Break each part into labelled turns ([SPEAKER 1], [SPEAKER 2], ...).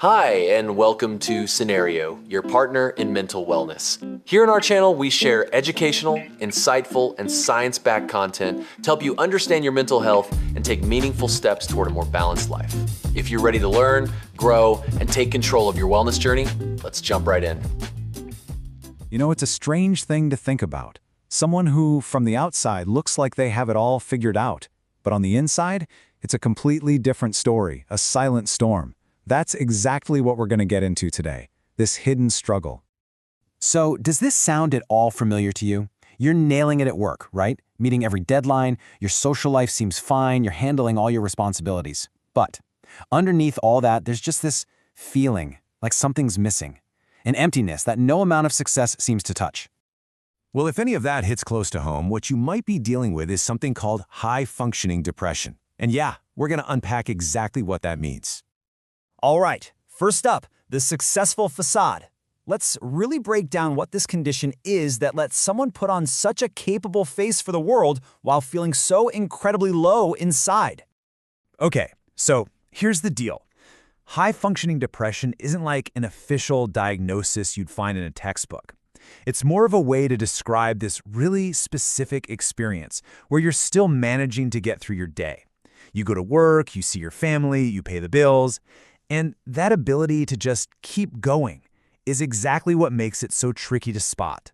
[SPEAKER 1] Hi, and welcome to Cenario, your partner in mental wellness. Here on our channel, we share educational, insightful, and science-backed content to help you understand your mental health and take meaningful steps toward a more balanced life. If you're ready to learn, grow, and take control of your wellness journey, let's jump right in.
[SPEAKER 2] You know, it's a strange thing to think about. Someone who, from the outside, looks like they have it all figured out. But on the inside, it's a completely different story, a silent storm. That's exactly what we're going to get into today, this hidden struggle.
[SPEAKER 3] So, does this sound at all familiar to you? You're nailing it at work, right? Meeting every deadline, your social life seems fine, you're handling all your responsibilities. But underneath all that, there's just this feeling like something's missing. An emptiness that no amount of success seems to touch.
[SPEAKER 4] Well, if any of that hits close to home, what you might be dealing with is something called high-functioning depression. And yeah, we're going to unpack exactly what that means.
[SPEAKER 5] All right, first up, the successful facade. Let's really break down what this condition is that lets someone put on such a capable face for the world while feeling so incredibly low inside.
[SPEAKER 6] Okay, so here's the deal. High-functioning depression isn't like an official diagnosis you'd find in a textbook. It's more of a way to describe this really specific experience where you're still managing to get through your day. You go to work, you see your family, you pay the bills, and that ability to just keep going is exactly what makes it so tricky to spot.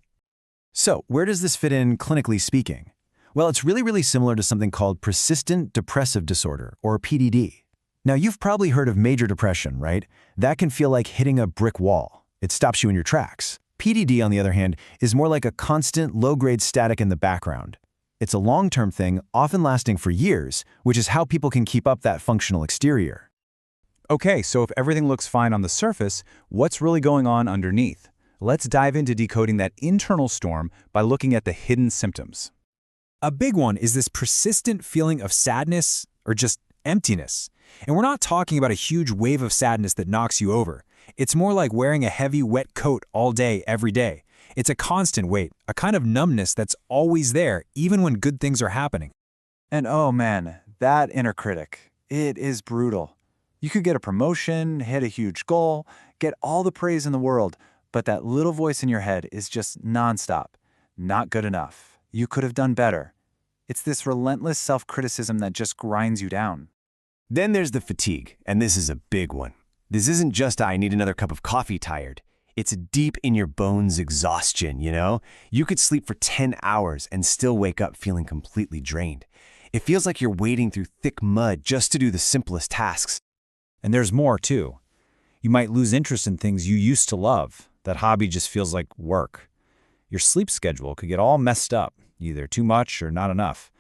[SPEAKER 2] So, where does this fit in clinically speaking? Well, it's really similar to something called persistent depressive disorder, or PDD. Now, you've probably heard of major depression, right? That can feel like hitting a brick wall. It stops you in your tracks. PDD, on the other hand, is more like a constant low-grade static in the background. It's a long-term thing, often lasting for years, which is how people can keep up that functional exterior.
[SPEAKER 6] Okay, so if everything looks fine on the surface, what's really going on underneath? Let's dive into decoding that internal storm by looking at the hidden symptoms.
[SPEAKER 7] A big one is this persistent feeling of sadness or just emptiness. And we're not talking about a huge wave of sadness that knocks you over. It's more like wearing a heavy, wet coat all day, every day. It's a constant weight, a kind of numbness that's always there, even when good things are happening.
[SPEAKER 8] And oh man, that inner critic, it is brutal. You could get a promotion, hit a huge goal, get all the praise in the world, but that little voice in your head is just nonstop. Not good enough. You could have done better. It's this relentless self-criticism that just grinds you down.
[SPEAKER 4] Then there's the fatigue, and this is a big one. This isn't just I need another cup of coffee tired. It's deep in your bones exhaustion, you know? You could sleep for 10 hours and still wake up feeling completely drained. It feels like you're wading through thick mud just to do the simplest tasks.
[SPEAKER 7] And there's more, too. You might lose interest in things you used to love. That hobby just feels like work. Your sleep schedule could get all messed up, either too much or not enough.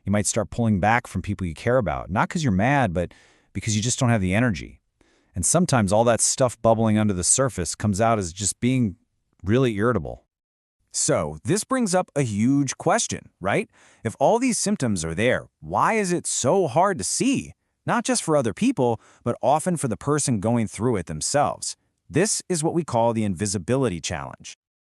[SPEAKER 7] You might start pulling back from people you care about, not because you're mad, but because you just don't have the energy. And sometimes all that stuff bubbling under the surface comes out as just being really irritable.
[SPEAKER 5] So, this brings up a huge question, right? If all these symptoms are there, why is it so hard to see? Not just for other people, but often for the person going through it themselves. This is what we call the invisibility challenge.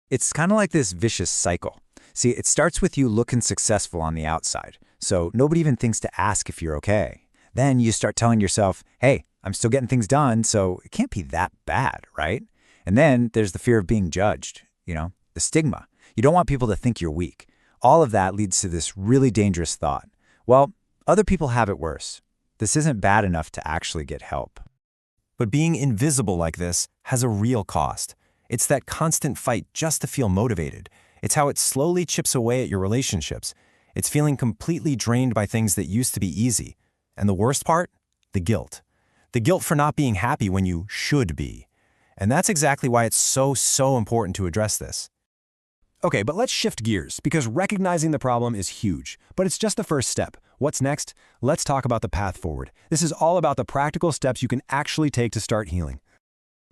[SPEAKER 7] It's kind of like this vicious cycle. See, it starts with you looking successful on the outside, so nobody even thinks to ask if you're okay. Then you start telling yourself, hey, I'm still getting things done, so it can't be that bad, right? And then there's the fear of being judged, the stigma. You don't want people to think you're weak. All of that leads to this really dangerous thought. Well, other people have it worse. This isn't bad enough to actually get help.
[SPEAKER 3] But being invisible like this has a real cost. It's that constant fight just to feel motivated. It's how it slowly chips away at your relationships. It's feeling completely drained by things that used to be easy. And the worst part? The guilt. The guilt for not being happy when you should be. And that's exactly why it's so important to address this. Okay, but let's shift gears, because recognizing the problem is huge. But it's just the first step. What's next? Let's talk about the path forward. This is all about the practical steps you can actually take to start healing.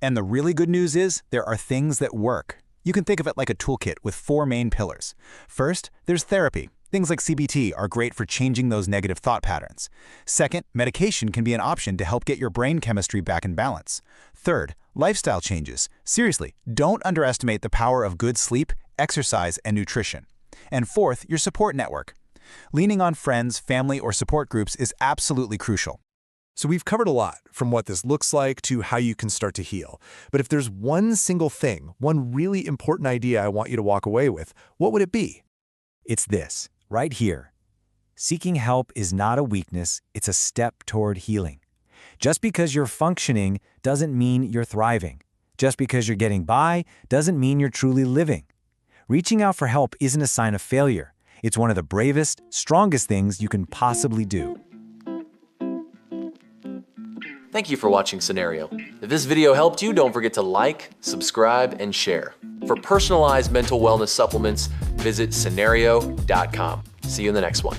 [SPEAKER 6] And the really good news is there are things that work. You can think of it like a toolkit with 4 main pillars. First, there's therapy. Things like CBT are great for changing those negative thought patterns. Second, medication can be an option to help get your brain chemistry back in balance. Third, lifestyle changes. Seriously, don't underestimate the power of good sleep, exercise, and nutrition. And fourth, your support network. Leaning on friends, family, or support groups is absolutely crucial.
[SPEAKER 9] So we've covered a lot, from what this looks like to how you can start to heal. But if there's one single thing, one really important idea I want you to walk away with, what would it be?
[SPEAKER 3] It's this, right here. Seeking help is not a weakness, it's a step toward healing. Just because you're functioning doesn't mean you're thriving. Just because you're getting by doesn't mean you're truly living. Reaching out for help isn't a sign of failure. It's one of the bravest, strongest things you can possibly do.
[SPEAKER 1] Thank you for watching Cenario. If this video helped you, don't forget to like, subscribe, and share. For personalized mental wellness supplements, visit Cenario.com. See you in the next one.